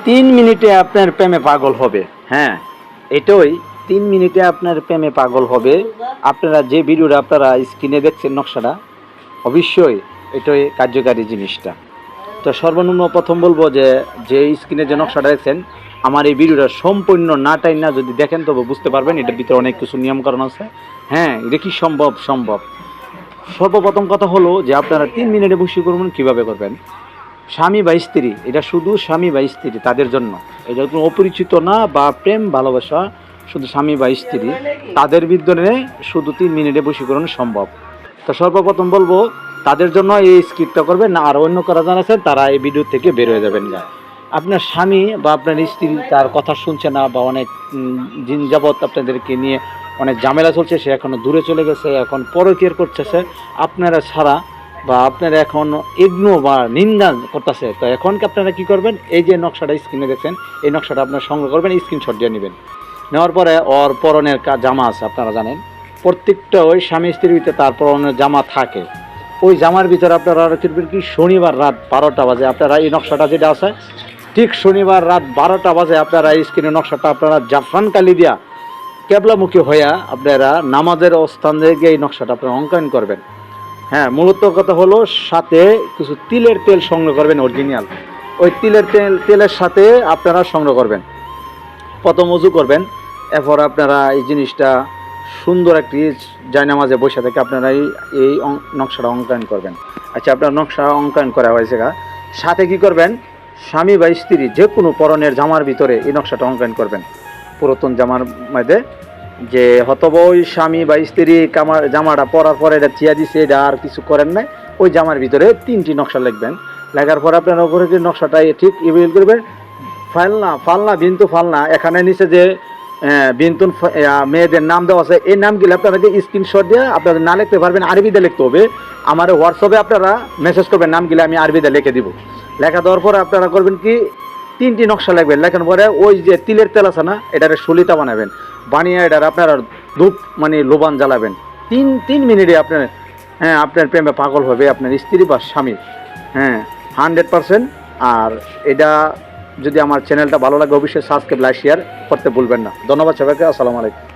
3 মিনিটে আপনার প্রেমে পাগল হবে। হ্যাঁ, এটাই 3 মিনিটে আপনার প্রেমে পাগল হবে। আপনারা যে ভিডিওটা আপনারা স্ক্রিনে দেখছেন নকশাটা, অবশ্যই এটাই কার্যকারী জিনিসটা। তো সর্বনিম্ন প্রথম বলবো যে স্ক্রিনে যে নকশাটা দেখছেন, আমার এই ভিডিওটা সম্পূর্ণ না টাইম না যদি দেখেন তবে বুঝতে পারবেন এটার ভিতরে অনেক কিছু নিয়মকানুন আছে। হ্যাঁ, এটা কি সম্ভব? সম্ভব। সর্বপ্রথম কথা হলো যে আপনারা 3 মিনিটে বশীকরণ কীভাবে করবেন। স্বামী বা স্ত্রী, এটা শুধু স্বামী বা স্ত্রী তাদের জন্য, এটা কোনো অপরিচিত না বা প্রেম ভালোবাসা, শুধু স্বামী বা স্ত্রী তাদের ভিতরে শুধু 3 মিনিটে বশীকরণ সম্ভব। তো সর্বপ্রথম বলবো তাদের জন্য এই স্কিপটা করবেন না, আর অন্য করা জানা আছেন তারা এই ভিডিও থেকে বের হয়ে যাবেন না। আপনার স্বামী বা আপনার স্ত্রী তার কথা শুনছে না বা অনেক দিন যাবৎ আপনাদেরকে নিয়ে অনেক ঝামেলা চলছে, সে এখনও দূরে চলে গেছে, এখন পরকীয়ার করতেছে আপনারা ছাড়া, বা আপনারা এখন ইগনো বা নিন্দা করতেছে। তো এখন আপনারা কী করবেন, এই যে নকশাটা স্ক্রিনে দেখছেন এই নকশাটা আপনারা সংগ্রহ করবেন, স্ক্রিনশট দিয়ে নেবেন। নেওয়ার পরে ওর পরনের জামা আছে, আপনারা জানেন প্রত্যেকটা ওই স্বামী স্ত্রীর ভিতরে তার পরনের জামা থাকে। ওই জামার ভিতরে আপনারা করবেন কি, শনিবার রাত 12টা বাজে আপনারা এই নকশাটা যেটা আছে, ঠিক শনিবার রাত 12টা বাজে আপনারা এই স্ক্রিনের নকশাটা আপনারা জাফরান কালি দিয়া কেবলামুখী হইয়া আপনারা নামাজের অবস্থান থেকে এই নকশাটা আপনারা অঙ্কন করবেন। হ্যাঁ, মূলত কথা হলো সাথে কিছু তিলের তেল সংগ্রহ করবেন অরিজিনাল। ওই তেলের সাথে আপনারা সংগ্রহ করবেন। প্রথম উজু করবেন, এরপর আপনারা এই জিনিসটা সুন্দর একটি জায়নামাজে বসে থেকে আপনারা এই নকশাটা অঙ্কন করবেন। আচ্ছা, আপনার নকশা অঙ্কন করা হয়েছে গা, সাথে কি করবেন, স্বামী বা স্ত্রী যে কোনো পরনের জামার ভিতরে এই নকশাটা অঙ্কন করবেন। পুরাতন জামার মধ্যে যে হতবা ওই স্বামী বা স্ত্রী জামাটা পরার পরে এটা চিয়া দিছে, এটা আর কিছু করেন নাই, ওই জামার ভিতরে 3টি নকশা লিখবেন। লেখার পর আপনারা উপরে যে নকশাটা ঠিক ইভিল করবেন, ফালনা বিন্তু ফালনা, এখানে নিচে যে বিন্তুন মেয়েদের নাম দেওয়া আছে, এই নামগুলো আপনাদেরকে স্ক্রিনশট দিয়ে আপনাদের না লিখতে পারবেন, আরবিতে লিখতে হবে। আমার হোয়াটসঅ্যাপে আপনারা মেসেজ করবেন, নামগুলো আমি আরবিতে লিখে দিব। লেখা দেওয়ার পরে আপনারা করবেন কি, 3টি নকশা লিখবেন। লেখার পরে ওই যে তিলের তেল আছে না, এটারে সলিতা বানাবেন, বানিয়ে এটার আপনারা ধূপ মানে লোবান জ্বালাবেন। 3 মিনিটে আপনার আপনার প্রেমে পাগল হবে আপনার স্ত্রী বা স্বামী। 100%। আর এটা যদি আমার চ্যানেলটা ভালো লাগে অবশ্যই সাবস্ক্রাইব লাইক শেয়ার করতে ভুলবেন না। ধন্যবাদ সবাইকে। আসসালামু আলাইকুম।